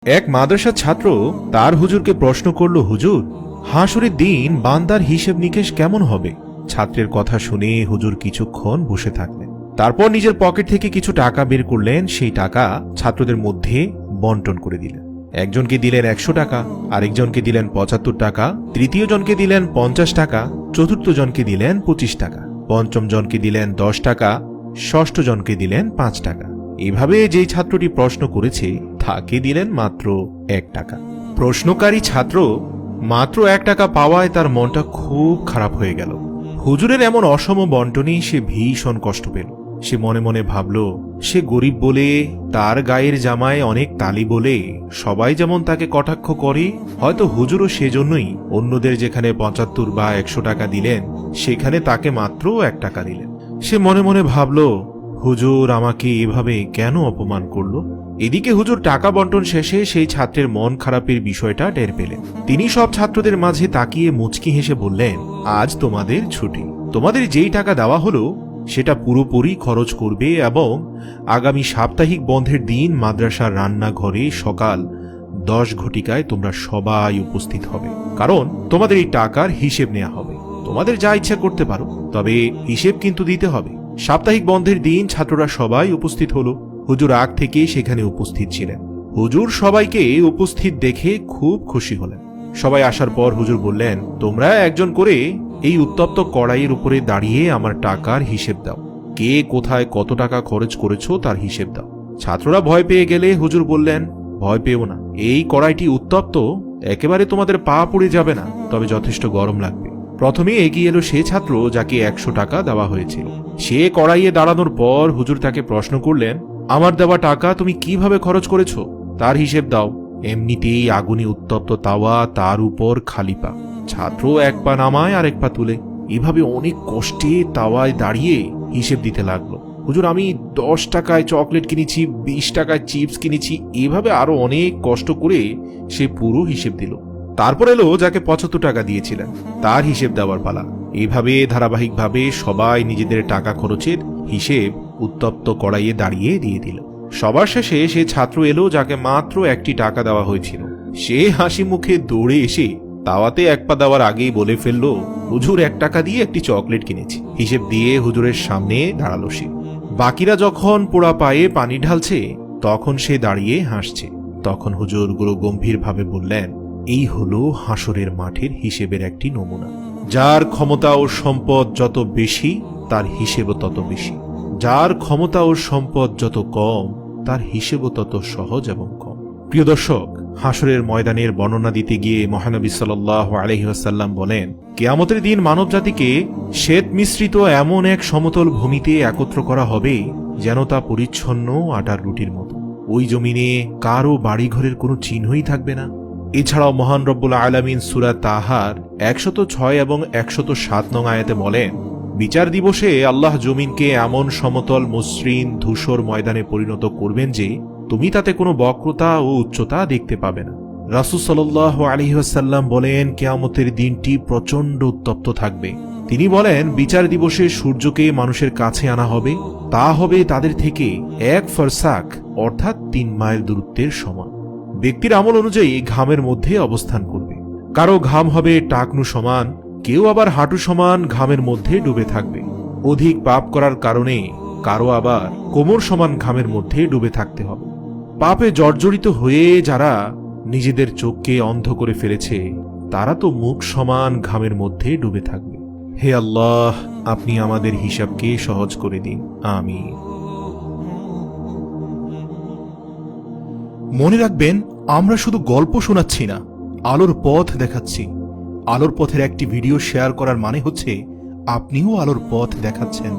এক মাদ্রাসার ছাত্র তার হুজুরকে প্রশ্ন করল, হুজুর, হাসরের দিন বান্দার হিসেব নিকেশ কেমন হবে? ছাত্রের কথা শুনে হুজুর কিছুক্ষণ বসে থাকলেন। তারপর নিজের পকেট থেকে কিছু টাকা বের করলেন। সেই টাকা ছাত্রদের মধ্যে বন্টন করে দিলেন। একজনকে দিলেন 100 টাকা, আরেকজনকে দিলেন 75 টাকা, তৃতীয় জনকে দিলেন 50 টাকা, চতুর্থ জনকে দিলেন 25 টাকা, পঞ্চম জনকে দিলেন 10 টাকা, ষষ্ঠ জনকে দিলেন 5 টাকা। এভাবে যেই ছাত্রটি প্রশ্ন করেছে তাকে দিলেন মাত্র 1 টাকা। প্রশ্নকারী ছাত্র মাত্র 1 টাকা পাওয়ায় তার মনটা খুব খারাপ হয়ে গেল। হুজুরের এমন অসম বন্টনে সে ভীষণ কষ্ট পেল। সে মনে মনে ভাবল, সে গরিব বলে, তার গায়ের জামায় অনেক তালি বলে সবাই যেমন তাকে কটাক্ষ করে, হয়তো হুজুরও সেজন্যই অন্যদের যেখানে 75 বা 100 টাকা দিলেন সেখানে তাকে মাত্র 1 টাকা দিলেন। সে মনে মনে ভাবল, হুজুর আমাকে এভাবে কেন অপমান করল? এদিকে হুজুর টাকা বন্টন শেষে সেই ছাত্রের মন খারাপের বিষয়টা টের পেলেন। তিনি সব ছাত্রদের মাঝে তাকিয়ে মুচকি হেসে বললেন, আজ তোমাদের ছুটি। তোমাদের যেই টাকা দেওয়া হলো সেটা পুরোপুরি খরচ করবে এবং আগামী সাপ্তাহিক বন্ধের দিন মাদ্রাসার রান্নাঘরে সকাল 10 ঘটিকায় তোমরা সবাই উপস্থিত হবে, কারণ তোমাদের এই টাকার হিসেব নেওয়া হবে। তোমাদের যা ইচ্ছা করতে পারো, তবে হিসেব কিন্তু দিতে হবে। সাপ্তাহিক বন্ধের দিন ছাত্ররা সবাই উপস্থিত হলো। হুজুর আগ থেকে সেখানে উপস্থিত ছিলেন। হুজুর সবাইকে উপস্থিত দেখে খুব খুশি হলেন। সবাই আসার পর হুজুর বললেন, তোমরা একজন করে এই উত্তপ্ত কড়াইয়ের উপরে দাঁড়িয়ে আমার টাকার হিসেব দাও। কে কোথায় কত টাকা খরচ করেছো তার হিসেব দাও। ছাত্ররা ভয় পেয়ে গেলে হুজুর বললেন, ভয় পেও না, এই কড়াইটি উত্তপ্ত, একেবারে তোমাদের পা পুড়ে যাবে না, তবে যথেষ্ট গরম লাগবে। প্রথমে এগিয়ে এলো সে ছাত্র যাকে 100 টাকা দেওয়া হয়েছিল। সে কড়াইয়ে দাঁড়ানোর পর হুজুর তাকে প্রশ্ন করলেন, আমার দেওয়া টাকা তুমি কিভাবে খরচ করেছো তার হিসেব দাও। এমনিতেই আগুনে উত্তপ্ত তাওয়া, তার উপর খালি পা। ছাত্র এক পা নামায় আর এক পা তুলে এভাবে অনেক কষ্টে তাওয়ায় দাঁড়িয়ে হিসেব দিতে লাগলো। হুজুর, আমি 10 টাকায় চকলেট কিনেছি, 20 টাকায় চিপস কিনেছি, এভাবে আরো অনেক কষ্ট করে সে পুরো হিসেব দিল। তারপর এলো যাকে 75 টাকা দিয়েছিলেন, তার হিসেব দেওয়ার পালা। এভাবে ধারাবাহিকভাবে সবাই নিজেদের টাকা খরচের হিসেব উত্তপ্ত কড়াইয়ে দাঁড়িয়ে দিয়ে দিল। সবার শেষে সে ছাত্র এলো যাকে মাত্র 1টি টাকা দেওয়া হয়েছিল। সে হাসি মুখে দৌড়ে এসে তাওয়াতে 1 পা দেওয়ার আগেই বলে ফেললো, হুজুর 1 টাকা দিয়ে একটি চকলেট কিনেছি। হিসেব দিয়ে হুজুরের সামনে দাঁড়ালো সে। বাকিরা যখন পোড়া পায়ে পানি ঢালছে তখন সে দাঁড়িয়ে হাসছে। তখন হুজুর গুরু গম্ভীরভাবে বললেন, এই হলো হাসরের মাঠের হিসেবের একটি নমুনা। যার ক্ষমতা ও সম্পদ যত বেশি তার হিসেবও তত বেশি, যার ক্ষমতা ও সম্পদ যত কম তার হিসেবও তত সহজ এবং কম। প্রিয় দর্শক, হাসরের ময়দানের বর্ণনা দিতে গিয়ে মহানবী সাল্লাল্লাহু আলাইহি ওয়াসাল্লাম বলেন, কিয়ামতের দিন মানব জাতিকে শ্বেত মিশ্রিত এমন এক সমতল ভূমিতে একত্র করা হবে যেন তা পরিচ্ছন্ন আটার রুটির মতো। ওই জমিনে কারো বাড়িঘরের কোনো চিহ্নই থাকবে না। এছাড়াও মহান রব্বুল আলামিন সূরা তাহার 106 এবং 107 নং আয়াতে বলেন, বিচার দিবসে আল্লাহ জমিনকে এমন সমতল মসৃণ ধূসর ময়দানে পরিণত করবেন যে তুমি তাতে কোনো বক্রতা ও উচ্চতা দেখতে পাবে না। রাসূল সাল্লাল্লাহু আলাইহি ওয়াসাল্লাম বলেন, কিয়ামতের দিনটি প্রচণ্ড উত্তপ্ত থাকবে। তিনি বলেন, বিচার দিবসে সূর্যকে মানুষের কাছে আনা হবে, তা হবে তাদের থেকে 1 ফারসাক অর্থাৎ 3 মাইল দূরত্বের সমান। ব্যক্তির আমল অনুযায়ী ঘামের মধ্যে অবস্থান করবে। কারো ঘাম হবে টাকনু সমান, কেউ আবার হাঁটু সমান ঘামের মধ্যে ডুবে থাকবে। অধিক পাপ করার কারণে কারো আবার কোমর সমান ঘামের মধ্যে ডুবে থাকতে হবে। পাপে জর্জরিত হয়ে যারা নিজেদের চোখকে অন্ধ করে ফেলেছে তারা তো মুখ সমান ঘামের মধ্যে ডুবে থাকবে। হে আল্লাহ, আপনি আমাদের হিসাবকে সহজ করে দিন, আমিন। মনে রাখবেন, আমরা শুধু গল্প শোনাচ্ছি না, আলোর পথ দেখাচ্ছি। আলোর পথের একটি ভিডিও শেয়ার করার মানে হচ্ছে আপনিও আলোর পথ দেখাচ্ছেন।